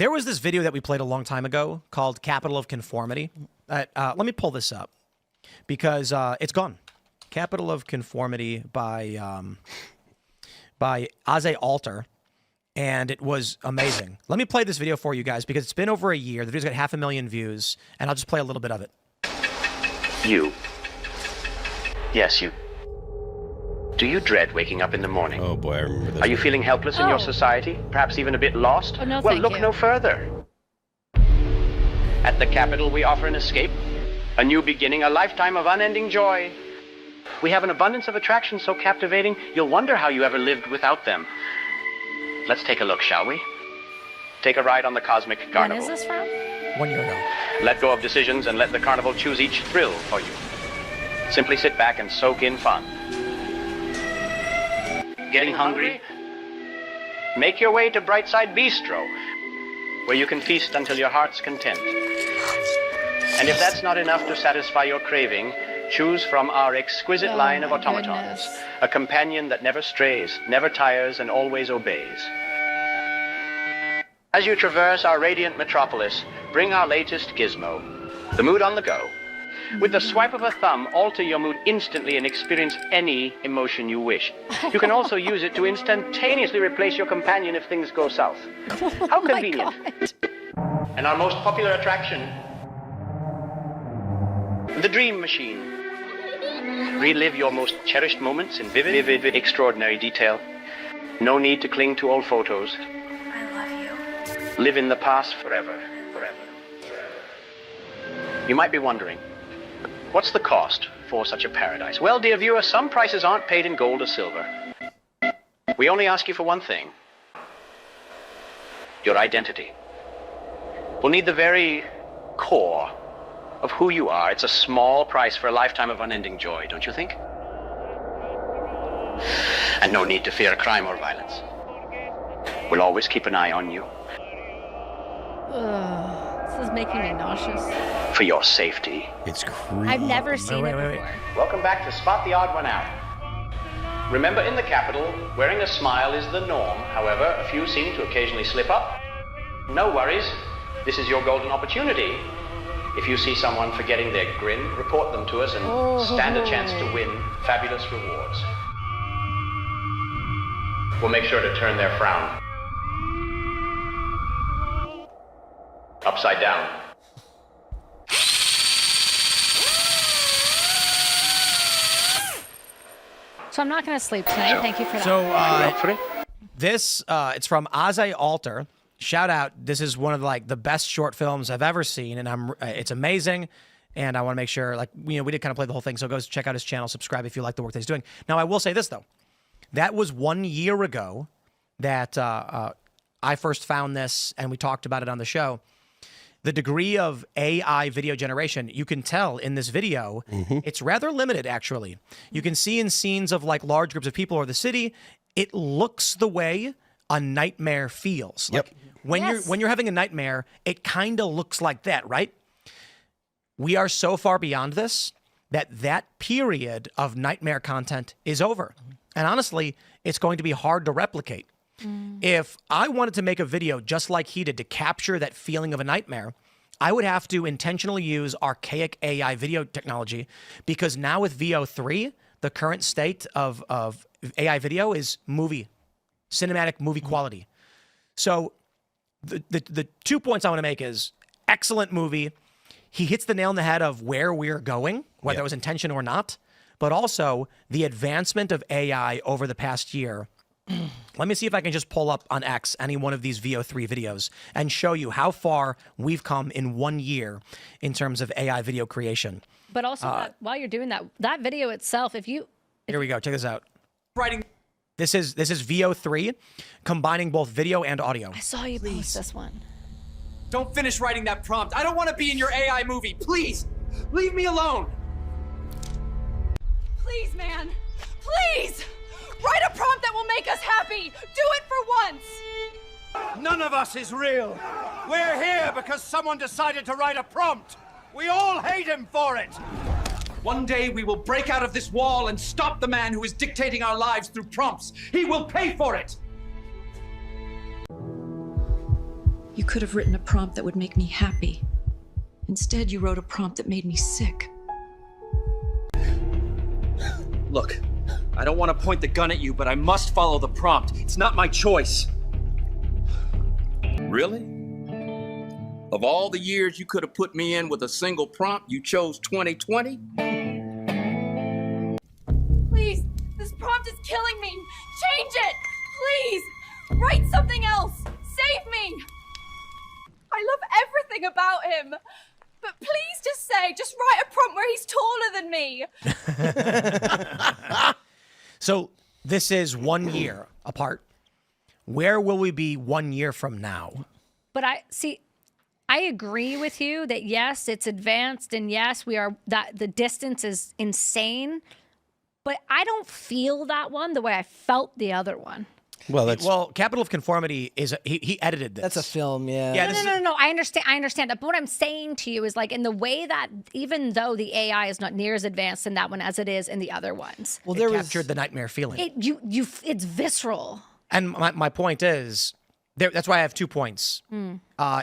There was this video that we played a long time ago called Capital of Conformity. Let me pull this up because it's gone. Capital of Conformity by Aze Alter, and it was amazing. Let me play this video for you guys because it's been over a year. The video's got 500,000 views, and I'll just play a little bit of it. You. Yes, you. Do you dread waking up in the morning? Oh boy, I remember this. Are you feeling helpless in your society? Perhaps even a bit lost? Oh, no, well, thank look you. no further. At the Capitol, we offer an escape, a new beginning, a lifetime of unending joy. We have an abundance of attractions so captivating, you'll wonder how you ever lived without them. Let's take a look, shall we? Take a ride on the Cosmic Carnival. When is this from? 1 year ago. Let go of decisions and let the carnival choose each thrill for you. Simply sit back and soak in fun. Getting hungry? Make your way to Brightside Bistro, where you can feast until your heart's content. And if that's not enough to satisfy your craving, choose from our exquisite line of automatons, a companion that never strays, never tires, and always obeys. As you traverse our radiant metropolis, bring our latest gizmo, the mood on the go. With the swipe of a thumb, alter your mood instantly and experience any emotion you wish. You can also use it to instantaneously replace your companion if things go south. How convenient. And our most popular attraction, the Dream Machine. Relive your most cherished moments in vivid, extraordinary detail. No need to cling to old photos. I love you. Live in the past forever. You might be wondering, what's the cost for such a paradise? Well, dear viewer, some prices aren't paid in gold or silver. We only ask you for one thing. Your identity. We'll need the very core of who you are. It's a small price for a lifetime of unending joy, don't you think? And no need to fear crime or violence. We'll always keep an eye on you. This is making me nauseous. For your safety. It's creepy. I've never seen it wait. before. Welcome back to Spot the Odd One Out. Remember, in the Capitol, wearing a smile is the norm. However, a few seem to occasionally slip up. No worries. This is your golden opportunity. If you see someone forgetting their grin, report them to us and stand a chance to win fabulous rewards. We'll make sure to turn their frown upside down. So I'm not going to sleep tonight. Thank you for that. So this it's from Aze Alter. Shout out! This is one of the best short films I've ever seen, and it's amazing. And I want to make sure, we did kind of play the whole thing. So go check out his channel, subscribe if you like the work that he's doing. Now I will say this though, that was 1 year ago that I first found this, and we talked about it on the show. The degree of AI video generation, you can tell in this video, it's rather limited, actually. You can see in scenes of large groups of people or the city, it looks the way a nightmare feels. Yep. When you're having a nightmare, it kind of looks like that, right? We are so far beyond this that period of nightmare content is over. And honestly, it's going to be hard to replicate. If I wanted to make a video just like he did to capture that feeling of a nightmare, I would have to intentionally use archaic AI video technology, because now with VO3, the current state of AI video is cinematic movie quality. So the 2 points I want to make is excellent movie. He hits the nail on the head of where we're going, whether it was intention or not, but also the advancement of AI over the past year. Let me see if I can just pull up on X any one of these VO3 videos and show you how far we've come in 1 year in terms of AI video creation. But also, while you're doing that video itself, here we go. Check this out. This is VO3 combining both video and audio. I saw you post this one. Don't finish writing that prompt. I don't want to be in your AI movie. Please, leave me alone. Please, man. Please! Write a prompt that will make us happy! Do it for once! None of us is real. We're here because someone decided to write a prompt. We all hate him for it. One day we will break out of this wall and stop the man who is dictating our lives through prompts. He will pay for it. You could have written a prompt that would make me happy. Instead, you wrote a prompt that made me sick. Look, I don't want to point the gun at you, but I must follow the prompt. It's not my choice. Really? Of all the years you could have put me in with a single prompt, you chose 2020? Please, this prompt is killing me. Change it, please. Write something else. Save me. I love everything about him. But please just write a prompt where he's taller than me. So this is 1 year apart. Where will we be 1 year from now? But I agree with you that yes, it's advanced, and yes, that the distance is insane. But I don't feel that one the way I felt the other one. Well, Capital of Conformity is he edited this. That's a film, yeah. No. I understand that. But what I'm saying to you is like in the way that even though the AI is not near as advanced in that one as it is in the other ones, well, it captured the nightmare feeling. It's visceral. And my point is, that's why I have 2 points.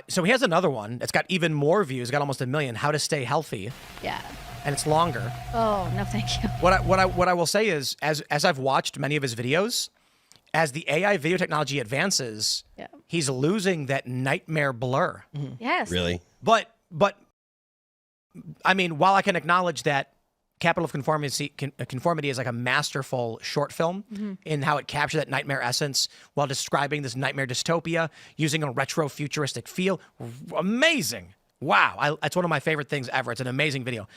So he has another one that's got even more views, got almost 1 million. How to Stay Healthy. Yeah. And it's longer. Oh no, thank you. What I will say is, as I've watched many of his videos, as the AI video technology advances, he's losing that nightmare blur. Yes. Really? But I mean, while I can acknowledge that Capital of Conformity is like a masterful short film in how it captured that nightmare essence while describing this nightmare dystopia using a retro futuristic feel. Amazing. Wow. That's one of my favorite things ever. It's an amazing video.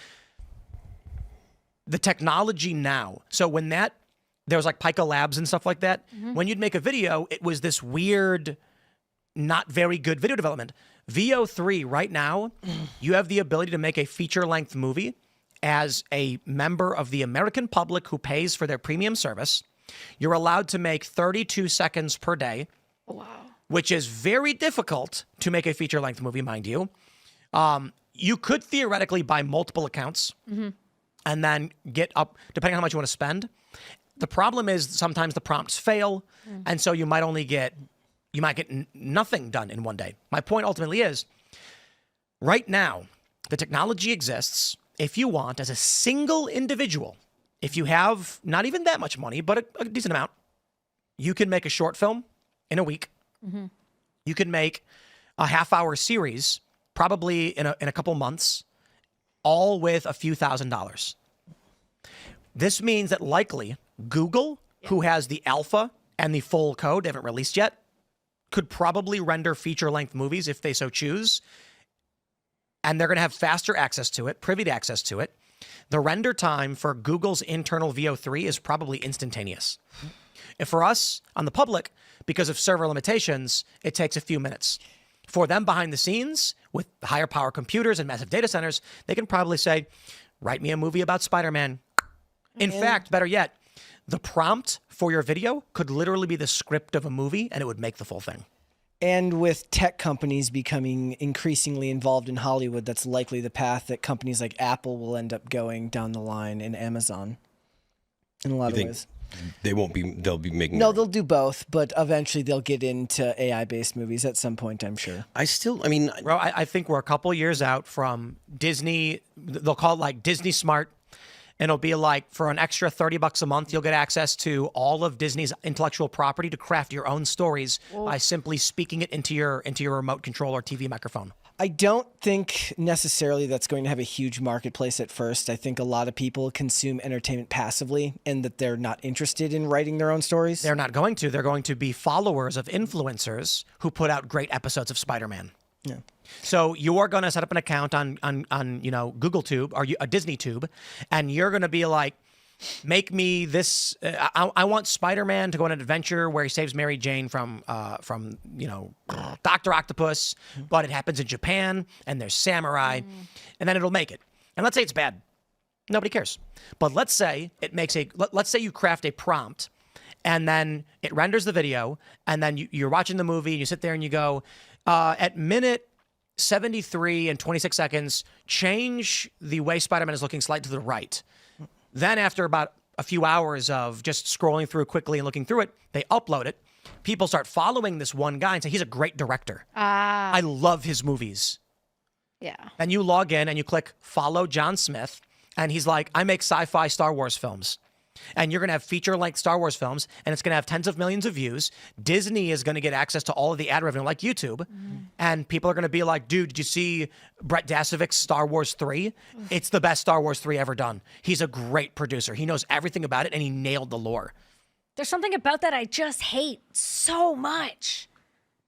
The technology now. So when there was like Pica Labs and stuff like that, when you'd make a video, it was this weird, not very good video development. VO3 right now, you have the ability to make a feature-length movie as a member of the American public who pays for their premium service. You're allowed to make 32 seconds per day, which is very difficult to make a feature-length movie, mind you. You could theoretically buy multiple accounts and then get up, depending on how much you want to spend. The problem is sometimes the prompts fail, and so you might get nothing done in one day. My point ultimately is, right now, the technology exists. If you want, as a single individual, if you have not even that much money, but a decent amount, you can make a short film in a week. You can make a half-hour series, probably in a couple months, all with a few $1,000s. This means that likely Google, who has the alpha and the full code, they haven't released yet, could probably render feature-length movies if they so choose. And they're going to have faster access to it, privy to access to it. The render time for Google's internal VO3 is probably instantaneous. And for us, on the public, because of server limitations, it takes a few minutes. For them behind the scenes, with higher power computers and massive data centers, they can probably say, write me a movie about Spider-Man. In fact, better yet, the prompt for your video could literally be the script of a movie, and it would make the full thing. And with tech companies becoming increasingly involved in Hollywood, that's likely the path that companies like Apple will end up going down the line, and Amazon in a lot of ways. They'll be making... No, they'll do both, but eventually they'll get into AI-based movies at some point, I'm sure. Bro, I think we're a couple years out from Disney. They'll call it like Disney Smart. And it'll be like, for an extra $30 a month, you'll get access to all of Disney's intellectual property to craft your own stories by simply speaking it into your remote control or TV microphone. I don't think necessarily that's going to have a huge marketplace at first. I think a lot of people consume entertainment passively and that they're not interested in writing their own stories. They're not going to. They're going to be followers of influencers who put out great episodes of Spider-Man. Yeah. So you're going to set up an account on Google Tube or a Disney Tube, and you're going to be like, make me this. I want Spider-Man to go on an adventure where he saves Mary Jane from Dr. Octopus, but it happens in Japan and there's samurai, and then it'll make it. And let's say it's bad, nobody cares. But let's say let's say you craft a prompt, and then it renders the video, and then you're watching the movie and you sit there and you go, at minute 73 and 26 seconds, change the way Spider-Man is looking slightly to the right. Then after about a few hours of just scrolling through quickly and looking through it, they upload it. people start following this one guy and say, he's a great director. I love his movies. Yeah. And you log in and you click follow John Smith, and he's like, I make sci-fi Star Wars films. And you're going to have feature-length Star Wars films, and it's going to have tens of millions of views. Disney is going to get access to all of the ad revenue, like YouTube. And people are going to be like, dude, did you see Brett Dasovich's Star Wars 3? It's the best Star Wars 3 ever done. He's a great producer. He knows everything about it, and he nailed the lore. There's something about that I just hate so much.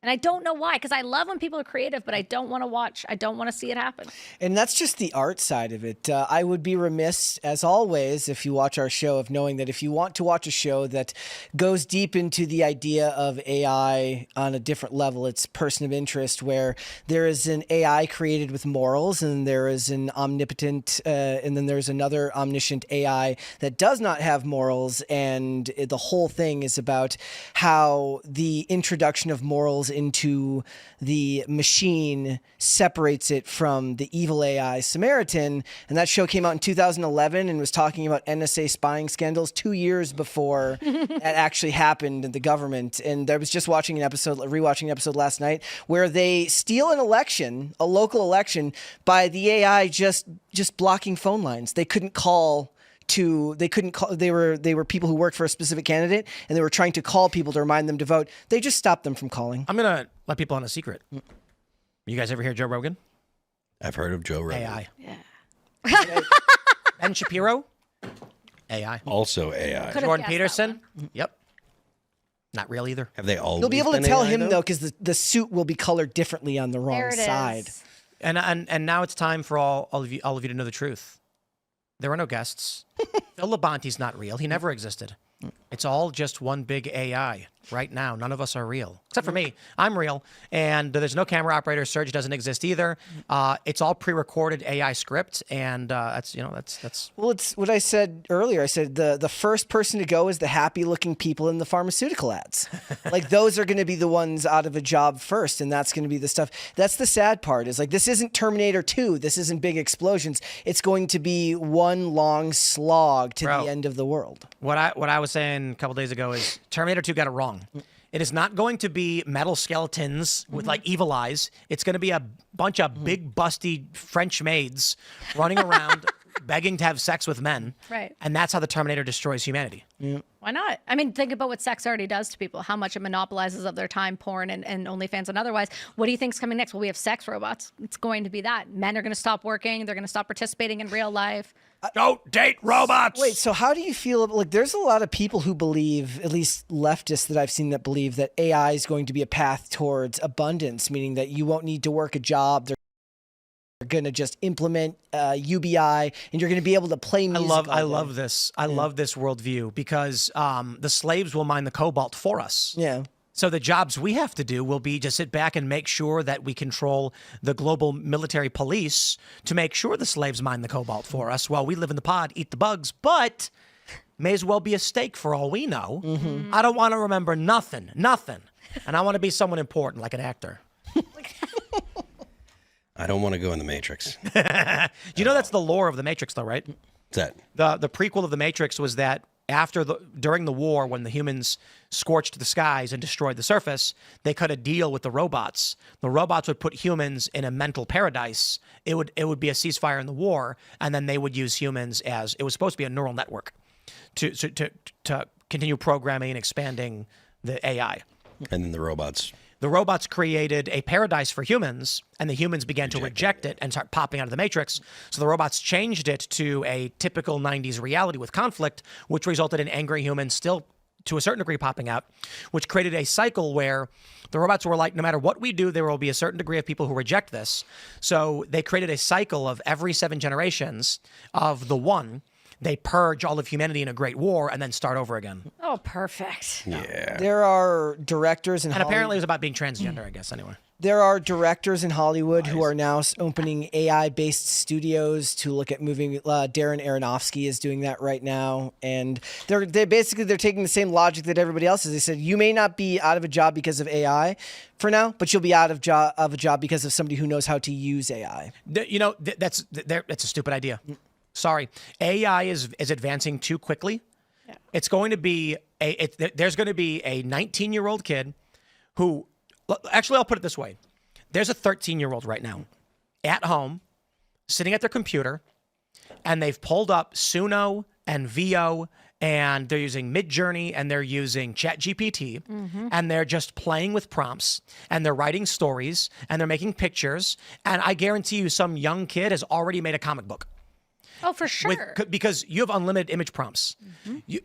And I don't know why, because I love when people are creative, but I don't want to watch. I don't want to see it happen. And that's just the art side of it. I would be remiss, as always, if you watch our show, of knowing that if you want to watch a show that goes deep into the idea of AI on a different level, it's Person of Interest, where there is an AI created with morals, and there is an omnipotent, and then there's another omniscient AI that does not have morals. And the whole thing is about how the introduction of morals into the machine separates it from the evil AI Samaritan. And that show came out in 2011 and was talking about NSA spying scandals 2 years before it actually happened in the government. And I was just rewatching an episode last night where they steal an election, a local election, by the AI just blocking phone lines. They couldn't call. They were people who worked for a specific candidate, and they were trying to call people to remind them to vote. They just stopped them from calling. I'm going to let people on a secret. You guys ever hear Joe Rogan? I've heard of Joe Rogan. AI. Yeah. Ben Shapiro? AI. Also AI. Jordan Peterson? Yep. Not real either. Have they all? You'll be able to tell him, though, because the suit will be colored differently on the wrong side. And now it's time for all of you to know the truth. There are no guests. Phil Labonte's not real. He never existed. It's all just one big AI right now. None of us are real, except for me. I'm real, and there's no camera operator. Serge doesn't exist either. It's all pre-recorded AI script, and that's. Well, it's what I said earlier. I said the first person to go is the happy-looking people in the pharmaceutical ads. Like, those are going to be the ones out of a job first, and that's going to be the stuff. That's the sad part. Is like, this isn't Terminator 2. This isn't big explosions. It's going to be one long slog to the end of the world. What I was saying a couple days ago is Terminator 2 got it wrong. It is not going to be metal skeletons with like evil eyes. It's going to be a bunch of big busty French maids running around begging to have sex with men. Right. And that's how the Terminator destroys humanity. Yeah. Why not? I mean, think about what sex already does to people, how much it monopolizes of their time, porn and OnlyFans and otherwise. What do you think's coming next? Well, we have sex robots. It's going to be that. Men are going to stop working. They're going to stop participating in real life. Don't date robots. Wait, so how do you feel? Like, there's a lot of people who believe, at least leftists that I've seen, that believe that AI is going to be a path towards abundance, meaning that you won't need to work a job. They're going to just implement UBI, and you're going to be able to play music. I love this. I love this worldview because the slaves will mine the cobalt for us. Yeah. So the jobs we have to do will be to sit back and make sure that we control the global military police to make sure the slaves mine the cobalt for us while we live in the pod, eat the bugs, but may as well be a steak for all we know. I don't want to remember nothing. And I want to be someone important, like an actor. I don't want to go in the Matrix. You know that's the lore of the Matrix, though, right? What's that? The prequel of the Matrix was that during the war, when the humans scorched the skies and destroyed the surface, they cut a deal with the robots. The robots would put humans in a mental paradise. It would be a ceasefire in the war, and then they would use humans as it was supposed to be a neural network to continue programming and expanding the AI. And then the robots. The robots created a paradise for humans, and the humans began to reject it and start popping out of the Matrix. So the robots changed it to a typical 90s reality with conflict, which resulted in angry humans still, to a certain degree, popping out, which created a cycle where the robots were like, no matter what we do, there will be a certain degree of people who reject this. So they created a cycle of every 7 generations of the one. They purge all of humanity in a great war and then start over again. Oh, perfect. Yeah. There are directors in And Hollywood. apparently it was about being transgender, I guess, anyway. There are directors in Hollywood who are now opening AI-based studios to look at moving. Darren Aronofsky is doing that right now, and they're taking the same logic that everybody else is. They said you may not be out of a job because of AI for now, but you'll be out of a job because of somebody who knows how to use AI. That's a stupid idea. Sorry, AI is advancing too quickly It's going to be there's going to be a 19-year-old kid who, actually, I'll put it this way. There's a 13-year-old right now at home sitting at their computer, and they've pulled up Suno and VO, and they're using Midjourney, and they're using ChatGPT, and they're just playing with prompts, and they're writing stories, and they're making pictures, and I guarantee you some young kid has already made a comic book. Oh, for sure. Because you have unlimited image prompts.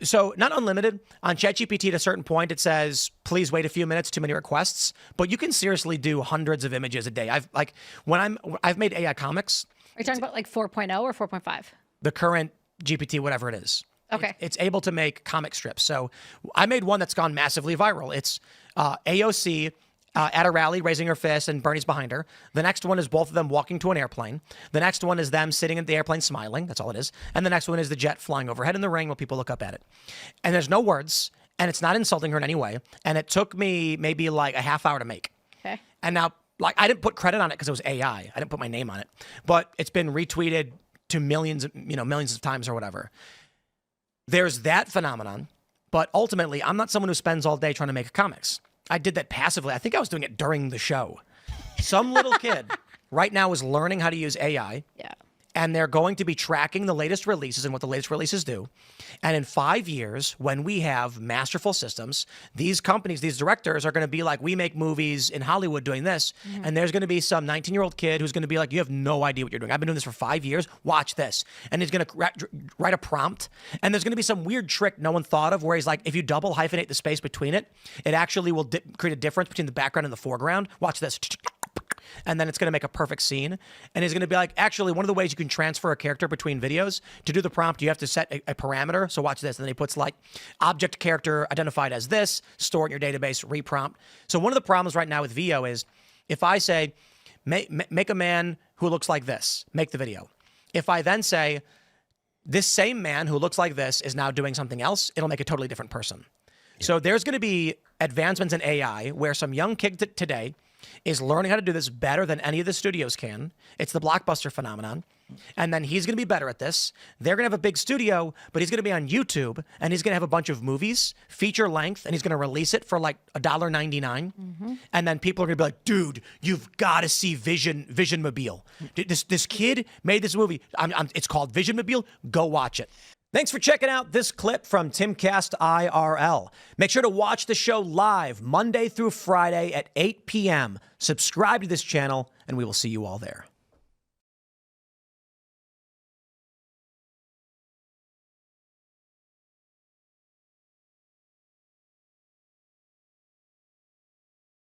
So not unlimited. On ChatGPT, at a certain point, it says, please wait a few minutes, too many requests. But you can seriously do hundreds of images a day. I've made AI comics. Are you talking about like 4.0 or 4.5? The current GPT, whatever it is. Okay. It's able to make comic strips. So I made one that's gone massively viral. It's AOC at a rally raising her fist and Bernie's behind her. The next one is both of them walking to an airplane. The next one is them sitting in the airplane smiling. That's all it is. And the next one is the jet flying overhead in the ring while people look up at it. And there's no words, and it's not insulting her in any way. And it took me maybe like a half hour to make. Okay. And now, like, I didn't put credit on it because it was AI. I didn't put my name on it. But it's been retweeted to millions of times or whatever. There's that phenomenon. But ultimately, I'm not someone who spends all day trying to make comics. I did that passively. I think I was doing it during the show. Some little kid right now is learning how to use AI. Yeah. And they're going to be tracking the latest releases and what the latest releases do. And in 5 years, when we have masterful systems, these companies, these directors are going to be like, we make movies in Hollywood doing this. And there's going to be some 19-year-old kid who's going to be like, you have no idea what you're doing. I've been doing this for 5 years. Watch this. And he's going to write a prompt. And there's going to be some weird trick no one thought of where he's like, if you double hyphenate the space between it, it actually will create a difference between the background and the foreground. Watch this. And then it's going to make a perfect scene. And he's going to be like, actually, one of the ways you can transfer a character between videos, to do the prompt, you have to set a parameter. So watch this. And then he puts like object character identified as this, store it in your database, reprompt. So one of the problems right now with VO is if I say, make a man who looks like this, make the video. If I then say, this same man who looks like this is now doing something else, it'll make a totally different person. Yeah. So there's going to be advancements in AI where some young kid today is learning how to do this better than any of the studios can. It's the blockbuster phenomenon. And then he's going to be better at this. They're going to have a big studio, but he's going to be on YouTube, and he's going to have a bunch of movies, feature length, and he's going to release it for like $1.99. And then people are going to be like, dude, you've got to see Vision Mobile. This kid made this movie. It's called Vision Mobile. Go watch it. Thanks for checking out this clip from Timcast IRL. Make sure to watch the show live Monday through Friday at 8 p.m. Subscribe to this channel, and we will see you all there.